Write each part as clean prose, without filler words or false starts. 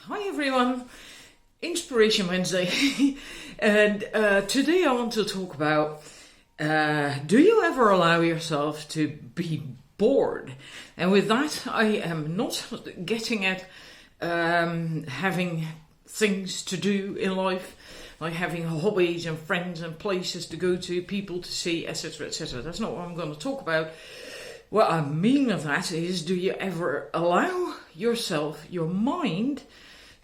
Hi everyone, Inspiration Wednesday. And today I want to talk about, do you ever allow yourself to be bored? And with that I am not getting at having things to do in life, like having hobbies and friends and places to go to, people to see, etc, etc. That's not what I'm going to talk about. What I mean of that is, do you ever allow yourself, your mind,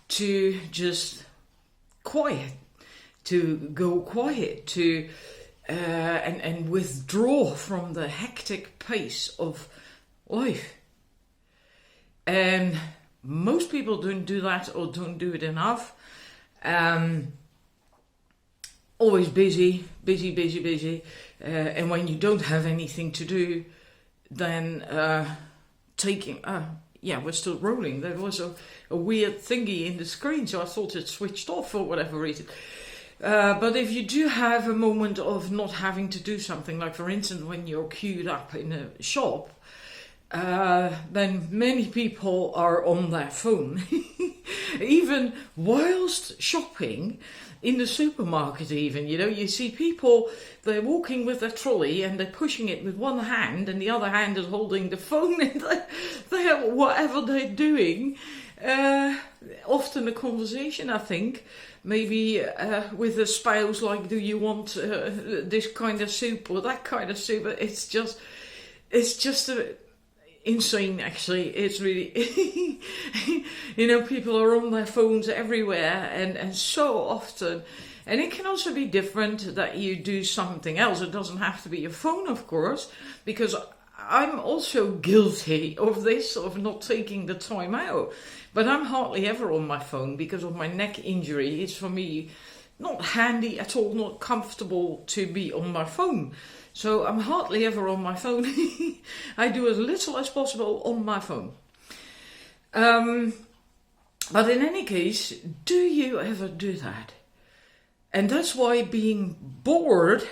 to just quiet, to go quiet, to and withdraw from the hectic pace of life? And most people don't do that, or don't do it enough. Always busy, and when you don't have anything to do, then we're still rolling. There was a weird thingy in the screen, so I thought it switched off for whatever reason. But if you do have a moment of not having to do something, like for instance when you're queued up in a shop, then many people are on their phone. Even whilst shopping in the supermarket, even, you see people, they're walking with their trolley and they're pushing it with one hand and the other hand is holding the phone, and they're whatever they're doing, often a conversation, I think, maybe with a spouse, like, do you want this kind of soup or that kind of soup? It's just insane, actually. It's really, people are on their phones everywhere and so often. And it can also be different that you do something else. It doesn't have to be your phone, of course, because I'm also guilty of this, of not taking the time out. But I'm hardly ever on my phone because of my neck injury. It's for me not handy at all, not comfortable to be on my phone. So I'm hardly ever on my phone. I do as little as possible on my phone. But in any case, do you ever do that? And that's why being bored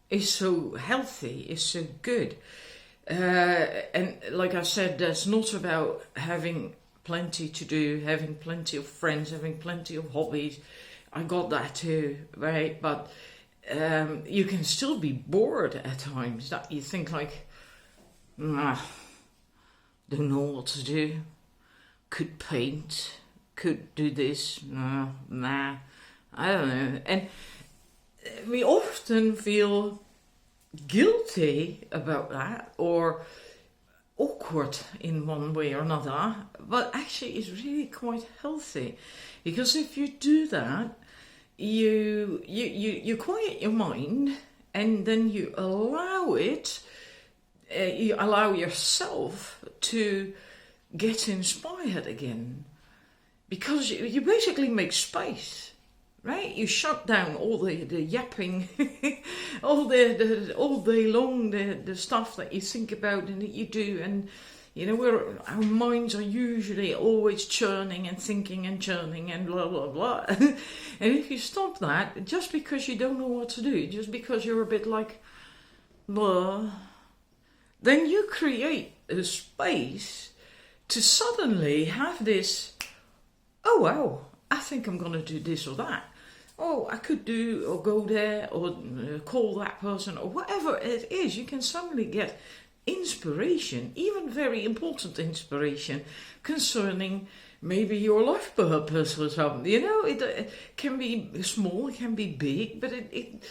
is so healthy, is so good. And like I said, that's not about having plenty to do, having plenty of friends, having plenty of hobbies. I got that too, right? But you can still be bored at times, that you think like, don't know what to do, could paint, could do this, I don't know. And we often feel guilty about that, or awkward in one way or another, but actually it's really quite healthy, because if you do that, you quiet your mind, and then you allow you allow yourself to get inspired again, because you basically make space, right? You shut down all the yapping, all day long, the stuff that you think about and that you do, and our minds are usually always churning and thinking and churning and blah, blah, blah. And if you stop that, just because you don't know what to do, just because you're a bit like, blah, then you create a space to suddenly have this, oh wow, I think I'm going to do this or that. Oh, I could do or go there or call that person or whatever it is. You can suddenly get inspiration, even very important inspiration, concerning maybe your life purpose or something. It can be small, it can be big, but it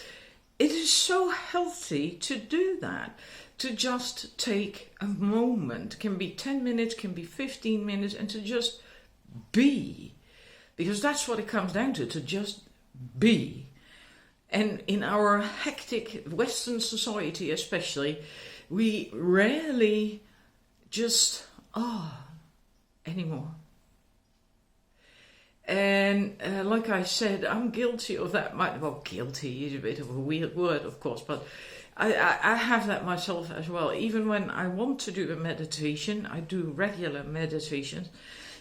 is so healthy to do that, to just take a moment. It can be 10 minutes, can be 15 minutes, and to just be, because that's what it comes down to just be. And in our hectic Western society especially, we rarely just are anymore. And like I said, I'm guilty of that. Well, guilty is a bit of a weird word, of course, but I have that myself as well. Even when I want to do a meditation, I do regular meditations,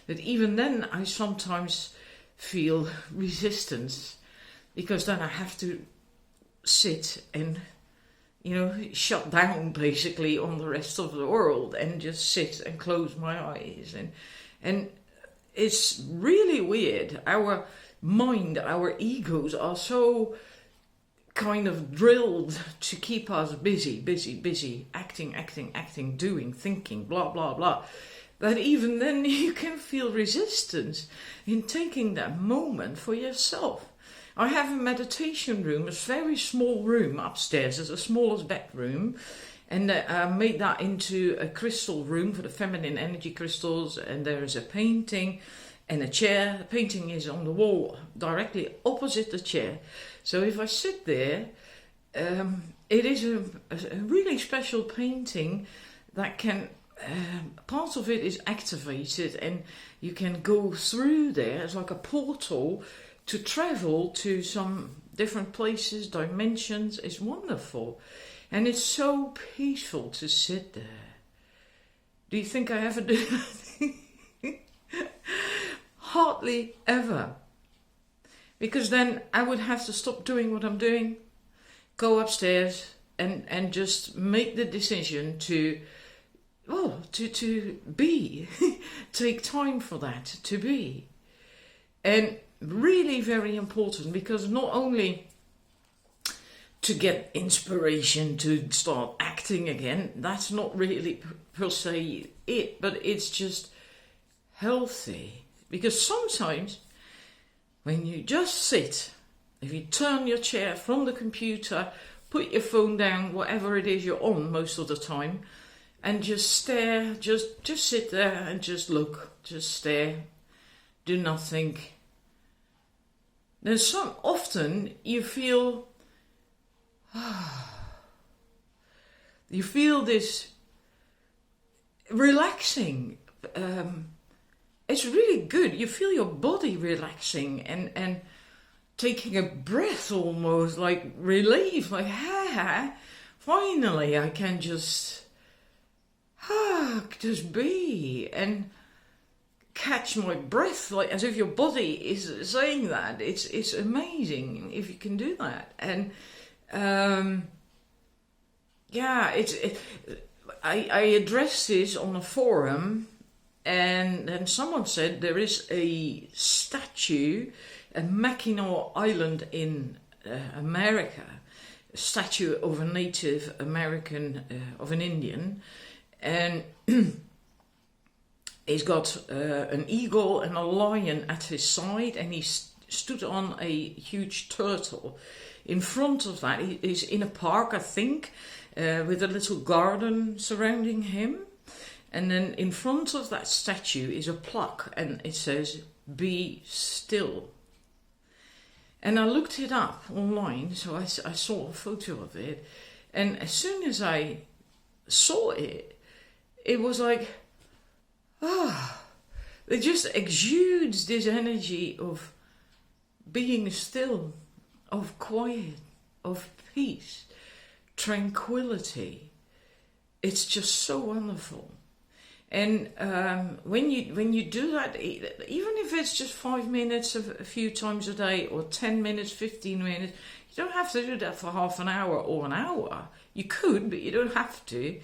but even then I sometimes feel resistance, because then I have to sit and shut down basically on the rest of the world and just sit and close my eyes and it's really weird. Our mind, our egos are so kind of drilled to keep us busy, acting, doing, thinking, blah, blah, blah, that even then you can feel resistance in taking that moment for yourself. I have a meditation room, a very small room upstairs. It's the smallest bedroom. And I made that into a crystal room for the feminine energy crystals. And there is a painting and a chair. The painting is on the wall directly opposite the chair. So if I sit there, it is a really special painting that can, part of it is activated and you can go through there. It's like a portal to travel to some different places, dimensions. It's wonderful. And it's so peaceful to sit there. Do you think I ever do that? Hardly ever. Because then I would have to stop doing what I'm doing, go upstairs and just make the decision to be. Take time for that, to be. And really very important, because not only to get inspiration to start acting again, that's not really per se it, but it's just healthy. Because sometimes when you just sit, if you turn your chair from the computer, put your phone down, whatever it is you're on most of the time, and just stare, just sit there and just look, just stare, do nothing. Then often you feel this relaxing. It's really good. You feel your body relaxing and taking a breath, almost like relief, like finally I can just be and catch my breath, like as if your body is saying that. It's amazing if you can do that. And I addressed this on a forum, and then someone said there is a statue at Mackinac Island in America, a statue of a Native American, of an Indian, and he's got an eagle and a lion at his side, and he stood on a huge turtle. In front of that, he's in a park, I think, with a little garden surrounding him. And then in front of that statue is a pluck, and it says, "Be still." And I looked it up online, so I saw a photo of it. And as soon as I saw it, it was like, it just exudes this energy of being still, of quiet, of peace, tranquility. It's just so wonderful. And when you do that, even if it's just 5 minutes a few times a day, or 10 minutes, 15 minutes, you don't have to do that for half an hour or an hour. You could, but you don't have to.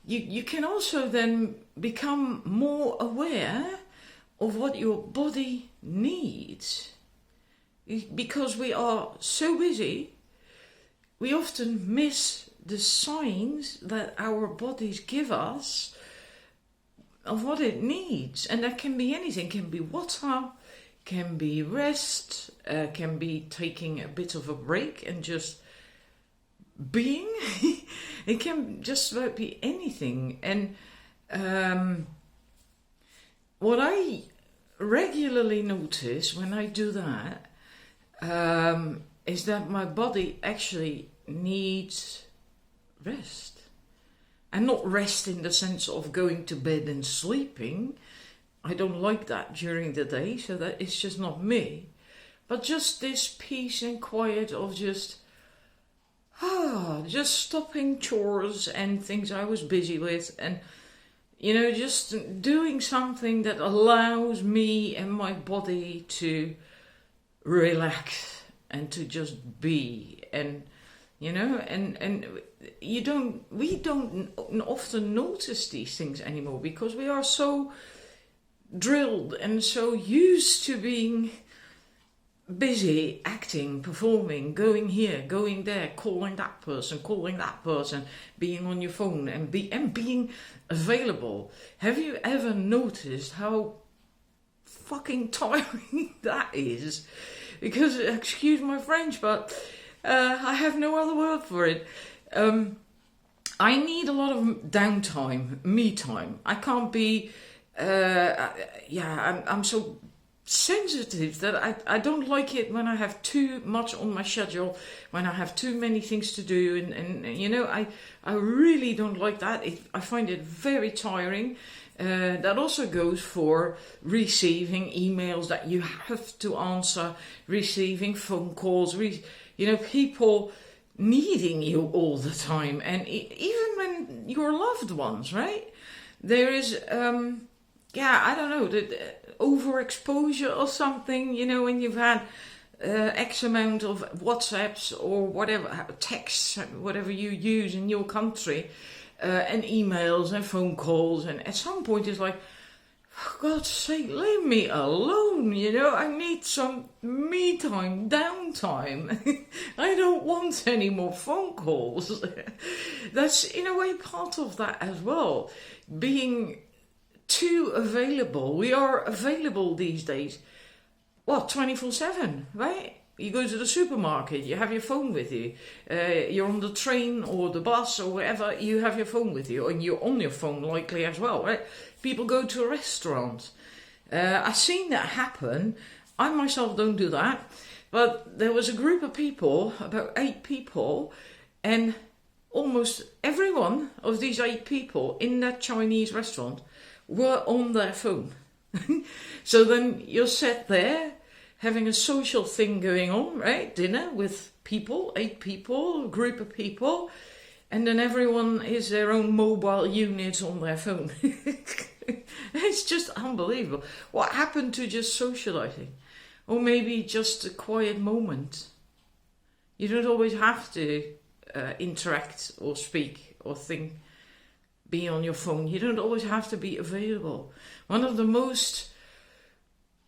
You can also then become more aware of what your body needs. Because we are so busy, we often miss the signs that our bodies give us of what it needs. And that can be anything. It can be water, can be rest, can be taking a bit of a break and just being. It can just about be anything. And what I regularly notice when I do that is that my body actually needs rest. And not rest in the sense of going to bed and sleeping. I don't like that during the day, so that it's just not me. But just this peace and quiet of just stopping chores and things I was busy with, and just doing something that allows me and my body to relax and to just be. And we don't often notice these things anymore, because we are so drilled and so used to being busy acting, performing, going here, going there, calling that person, being on your phone and being available. Have you ever noticed how fucking tiring that is? Because, excuse my French, but I have no other word for it. I need a lot of downtime, me time. I can't be, I'm so sensitive that I don't like it when I have too much on my schedule, when I have too many things to do, and you know, I really don't like that. I find it very tiring. That also goes for receiving emails that you have to answer, receiving phone calls, people needing you all the time, and even when your loved ones, right? There is, I don't know, the overexposure or something, you know, when you've had X amount of WhatsApps or whatever, texts, whatever you use in your country, and emails and phone calls, and at some point it's like, for God's sake, leave me alone, you know, I need some me time, downtime. I don't want any more phone calls. That's in a way part of that as well, being too available. We are available these days, 24/7, right? You go to the supermarket, you have your phone with you. You're on the train or the bus or wherever, you have your phone with you, and you're on your phone likely as well, right? People go to a restaurant. I've seen that happen. I myself don't do that, but there was a group of people, about 8 people, and almost every one of these 8 people in that Chinese restaurant were on their phone. So then you're sat there having a social thing going on, right? Dinner with people, 8 people, a group of people, and then everyone is their own mobile unit on their phone. It's just unbelievable. What happened to just socializing? Or maybe just a quiet moment. You don't always have to interact or speak or think, be on your phone. You don't always have to be available. One of the most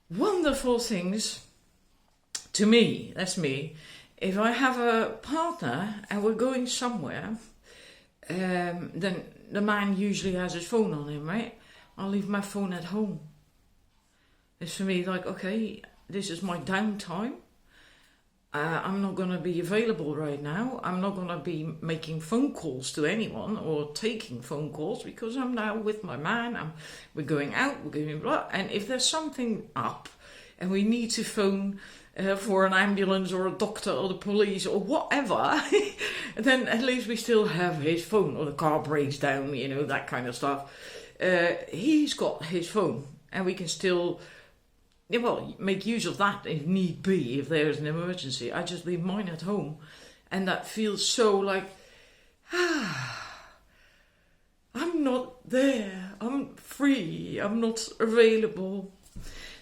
wonderful things to me, that's me, if I have a partner and we're going somewhere, then the man usually has his phone on him, right? I'll leave my phone at home. It's for me like, okay, this is my downtime. I'm not going to be available right now. I'm not going to be making phone calls to anyone or taking phone calls because I'm now with my man. We're going out, we're going blah. And if there's something up and we need to phone for an ambulance or a doctor or the police or whatever, then at least we still have his phone, or the car breaks down, you know, that kind of stuff. He's got his phone and we can still make use of that if need be, if there's an emergency. I just leave mine at home, and that feels so like, I'm not there, I'm free, I'm not available.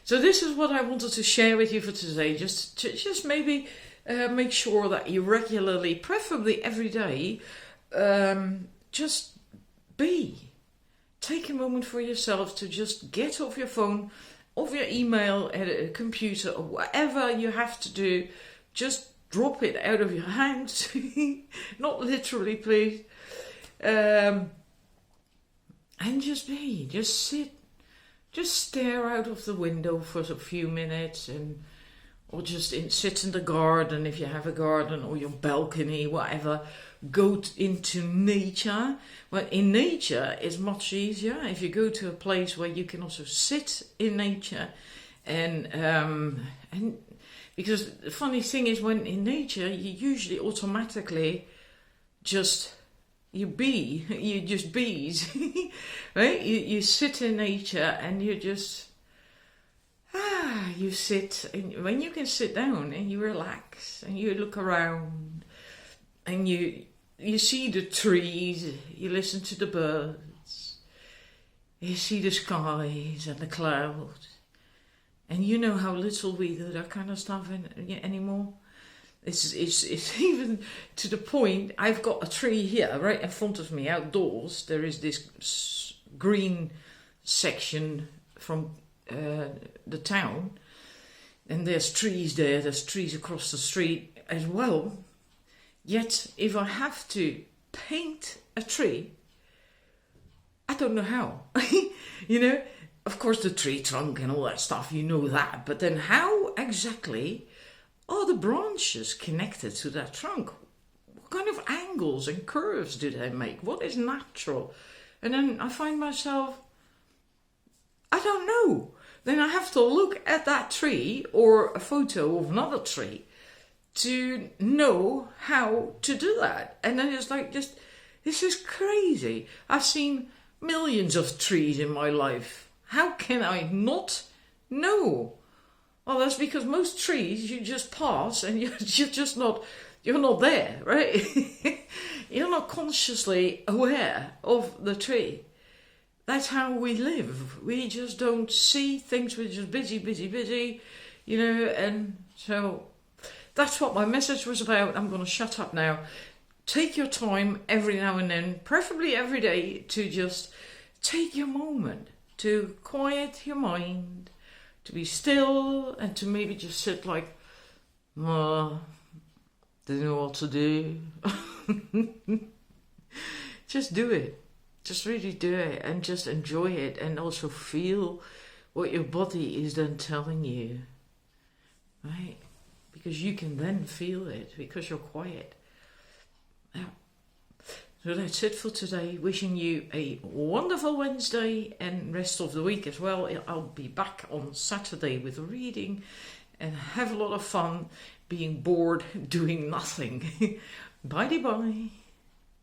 So this is what I wanted to share with you for today. Just maybe make sure that you regularly, preferably every day, just take a moment for yourself to just get off your phone, off your email, a computer, or whatever you have to do. Just drop it out of your hands. Not literally, please. And just sit. Just stare out of the window for a few minutes, or just sit in the garden if you have a garden, or your balcony, whatever. Go into nature. Well, in nature it's much easier if you go to a place where you can also sit in nature, and because the funny thing is, when in nature you usually automatically just bees, right? You sit in nature and you just you sit, and when you can sit down and you relax and you look around and you see the trees, you listen to the birds, you see the skies and the clouds, and you know how little we do that kind of stuff anymore. It's even to the point, I've got a tree here right in front of me outdoors. There is this green section from the town, and there's trees there, there's trees across the street as well. Yet, if I have to paint a tree, I don't know how. You know, of course the tree trunk and all that stuff, you know that. But then how exactly are the branches connected to that trunk? What kind of angles and curves do they make? What is natural? And then I find myself, I don't know. Then I have to look at that tree or a photo of another tree to know how to do that. And then it's like, just, this is crazy. I've seen millions of trees in my life. How can I not know? Well, that's because most trees you just pass and you're just not, you're not there, right? You're not consciously aware of the tree. That's how we live. We just don't see things. We're just busy, you know. And so that's what my message was about. I'm going to shut up now. Take your time every now and then, preferably every day, to just take your moment to quiet your mind, to be still, and to maybe just sit like, don't know what to do. Just do it. Just really do it and just enjoy it, and also feel what your body is then telling you, right? Because you can then feel it because you're quiet. Yeah. So that's it for today. Wishing you a wonderful Wednesday and rest of the week as well. I'll be back on Saturday with reading and have a lot of fun being bored doing nothing. Bye-bye.